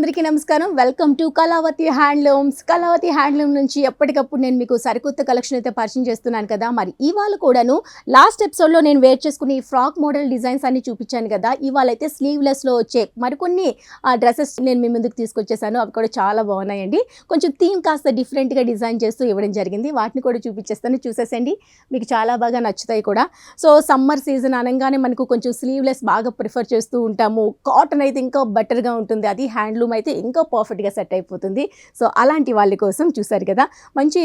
అందరికీ నమస్కారం. Welcome to Kalavati handlooms. Kalavati handloom నుంచి ఎప్పటికప్పుడు నేను మీకు సరికొత్త కలెక్షన్ అయితే పరిచయం చేస్తున్నాను కదా. మరి ఇవాళ కూడాను లాస్ట్ ఎపిసోడ్లో నేను వేర్ చేసుకుని ఈ ఫ్రాక్ మోడల్ డిజైన్స్ అన్ని చూపించాను కదా. ఇవాళ అయితే స్లీవ్లెస్లో వచ్చే మరికొన్ని డ్రెస్సెస్ నేను మీ ముందుకు తీసుకొచ్చేసాను. అవి కూడా చాలా బాగున్నాయండి. కొంచెం థీమ్ కాస్త డిఫరెంట్గా డిజైన్ చేస్తూ ఇవ్వడం జరిగింది. వాటిని కూడా చూపించేస్తాను, చూసేసండి. మీకు చాలా బాగా నచ్చుతాయి కూడా. సో సమ్మర్ సీజన్ అనగానే మనకు కొంచెం స్లీవ్లెస్ బాగా ప్రిఫర్ చేస్తూ ఉంటాము. కాటన్ అయితే ఇంకా బెటర్గా ఉంటుంది, అది హ్యాండ్లూమ్ అయితే ఇంకా పర్ఫెక్ట్గా సెట్ అయిపోతుంది. సో అలాంటి వాళ్ళ కోసం చూసారు కదా, మంచి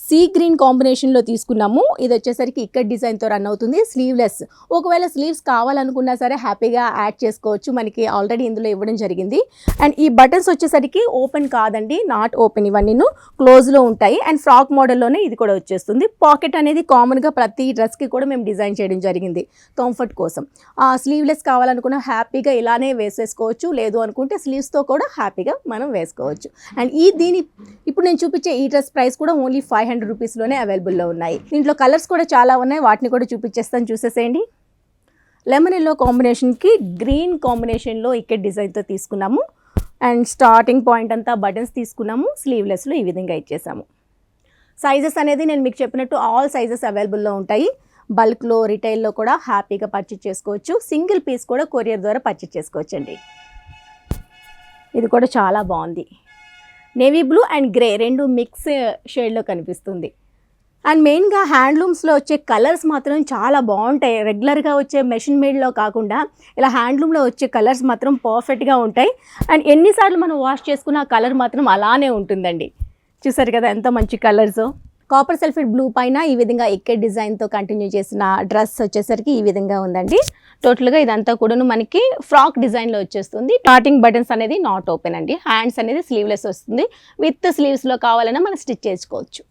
సీ గ్రీన్ కాంబినేషన్లో తీసుకున్నాము. ఇది వచ్చేసరికి ఇక్కడ డిజైన్తో రన్ అవుతుంది. స్లీవ్లెస్, ఒకవేళ స్లీవ్స్ కావాలనుకున్నా సరే హ్యాపీగా యాడ్ చేసుకోవచ్చు. మనకి ఆల్రెడీ ఇందులో ఇవ్వడం జరిగింది. అండ్ ఈ బటన్స్ వచ్చేసరికి ఓపెన్ కాదండి, నాట్ ఓపెన్, ఇవన్నీ క్లోజ్లో ఉంటాయి. అండ్ ఫ్రాక్ మోడల్లోనే ఇది కూడా వచ్చేస్తుంది. పాకెట్ అనేది కామన్గా ప్రతి డ్రెస్కి కూడా మేము డిజైన్ చేయడం జరిగింది కంఫర్ట్ కోసం. స్లీవ్లెస్ కావాలనుకున్న హ్యాపీగా ఇలానే వేసేసుకోవచ్చు, లేదు అనుకుంటే స్లీవ్స్తో కూడా హ్యాపీగా మనం వేసుకోవచ్చు. అండ్ ఇప్పుడు నేను చూపించే ఈ డ్రెస్ ప్రైస్ కూడా ఓన్లీ 500 రూపీస్లోనే అవైలబుల్లో ఉన్నాయి. దీంట్లో కలర్స్ కూడా చాలా ఉన్నాయి, వాటిని కూడా చూపించేస్తాను, చూసేసేయండి. లెమన్ ఎల్లో కాంబినేషన్కి గ్రీన్ కాంబినేషన్లో ఇక్కడ డిజైన్తో తీసుకున్నాము. అండ్ స్టార్టింగ్ పాయింట్ అంతా బటన్స్ తీసుకున్నాము. స్లీవ్లెస్లో ఈ విధంగా ఇచ్చేసాము. సైజెస్ అనేది నేను మీకు చెప్పినట్టు ఆల్ సైజెస్ అవైలబుల్లో ఉంటాయి. బల్క్లో, రిటైల్లో కూడా హ్యాపీగా పర్చేజ్ చేసుకోవచ్చు. సింగిల్ పీస్ కూడా కొరియర్ ద్వారా పర్చేజ్ చేసుకోవచ్చండి. ఇది కూడా చాలా బాగుంది. నేవీ బ్లూ అండ్ గ్రే రెండు మిక్స్ షేడ్లో కనిపిస్తుంది. అండ్ మెయిన్గా హ్యాండ్లూమ్స్లో వచ్చే కలర్స్ మాత్రం చాలా బాగుంటాయి. రెగ్యులర్గా వచ్చే మెషిన్ మేడ్లో కాకుండా ఇలా హ్యాండ్లూమ్లో వచ్చే కలర్స్ మాత్రం పర్ఫెక్ట్గా ఉంటాయి. అండ్ ఎన్నిసార్లు మనం వాష్ చేసుకున్న ఆ కలర్ మాత్రం అలానే ఉంటుందండి. చూసారు కదా ఎంత మంచి కలర్స్. కాపర్ సల్ఫేట్ బ్లూ పైన ఈ విధంగా ఎక్కెడ్ డిజైన్తో కంటిన్యూ చేసిన డ్రెస్ వచ్చేసరికి ఈ విధంగా ఉందండి. టోటల్గా ఇదంతా కూడాను మనకి ఫ్రాక్ డిజైన్లో వచ్చేస్తుంది. స్టార్టింగ్ బటన్స్ అనేది నాట్ ఓపెన్ అండి. హ్యాండ్స్ అనేది స్లీవ్లెస్ వస్తుంది. విత్ స్లీవ్స్లో కావాలన్నా మనం స్టిచ్ చేసుకోవచ్చు.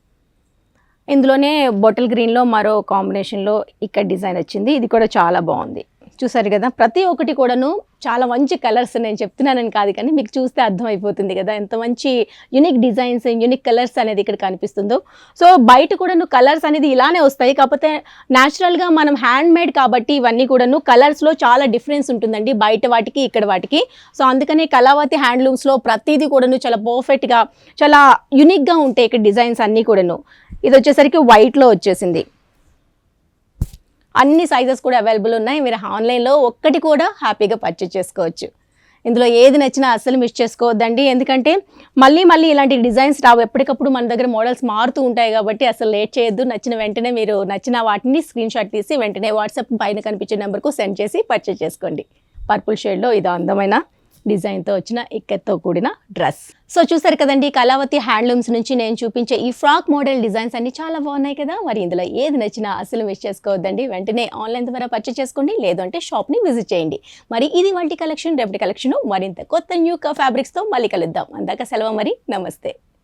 ఇందులోనే బాటిల్ గ్రీన్లో మరో కాంబినేషన్లో ఇక్కడ డిజైన్ వచ్చింది. ఇది కూడా చాలా బాగుంది. చూసారు కదా, ప్రతి ఒక్కటి కూడాను చాలా మంచి కలర్స్. నేను చెప్తున్నానని కాదు కానీ మీకు చూస్తే అర్థమైపోతుంది కదా ఎంత మంచి యూనిక్ డిజైన్స్, యూనిక్ కలర్స్ అనేది ఇక్కడ కనిపిస్తుందో. సో బయట కూడాను కలర్స్ అనేది ఇలానే వస్తాయి, కాకపోతే న్యాచురల్గా మనం హ్యాండ్ మేడ్ కాబట్టి ఇవన్నీ కూడాను కలర్స్లో చాలా డిఫరెన్స్ ఉంటుందండి బయట వాటికి ఇక్కడ వాటికి. సో అందుకనే కళావతి హ్యాండ్లూమ్స్లో ప్రతిదీ కూడాను చాలా పర్ఫెక్ట్గా, చాలా యూనిక్గా ఉంటాయి ఇక్కడ డిజైన్స్ అన్నీ కూడాను. ఇది వచ్చేసరికి వైట్లో వచ్చేసింది. అన్ని సైజెస్ కూడా అవైలబుల్ ఉన్నాయి. మీరు ఆన్లైన్లో ఒక్కటి కూడా హ్యాపీగా పర్చేజ్ చేసుకోవచ్చు. ఇందులో ఏది నచ్చినా అస్సలు మిస్ చేసుకోవద్దండి, ఎందుకంటే మళ్ళీ ఇలాంటి డిజైన్స్ రావు. ఎప్పటికప్పుడు మన దగ్గర మోడల్స్ మారుతూ ఉంటాయి కాబట్టి అసలు లేట్ చేయొద్దు. నచ్చిన వెంటనే మీరు నచ్చిన వాటిని స్క్రీన్ షాట్ తీసి వెంటనే వాట్సాప్ పైన కనిపించే నెంబర్కు సెండ్ చేసి పర్చేజ్ చేసుకోండి. పర్పుల్ షేడ్లో ఇది అందమైన డిజైన్తో వచ్చిన ఇక్కత్తో కూడిన డ్రెస్. సో చూసారు కదండి, కళావతి హ్యాండ్లూమ్స్ నుంచి నేను చూపించే ఈ ఫ్రాక్ మోడల్ డిజైన్స్ అన్ని చాలా బాగున్నాయి కదా. మరి ఇందులో ఏది నచ్చినా అసలు మిస్ చేసుకోవద్దండి. వెంటనే ఆన్లైన్ ద్వారా పర్చేజ్ చేసుకోండి, లేదంటే షాప్ని విజిట్ చేయండి. మరి ఇది వాటి కలెక్షన్. రేపటి కలెక్షన్ మరింత కొత్త న్యూ ఫ్యాబ్రిక్స్తో మళ్ళీ కలుద్దాం. అందాక సెలవు, మరి నమస్తే.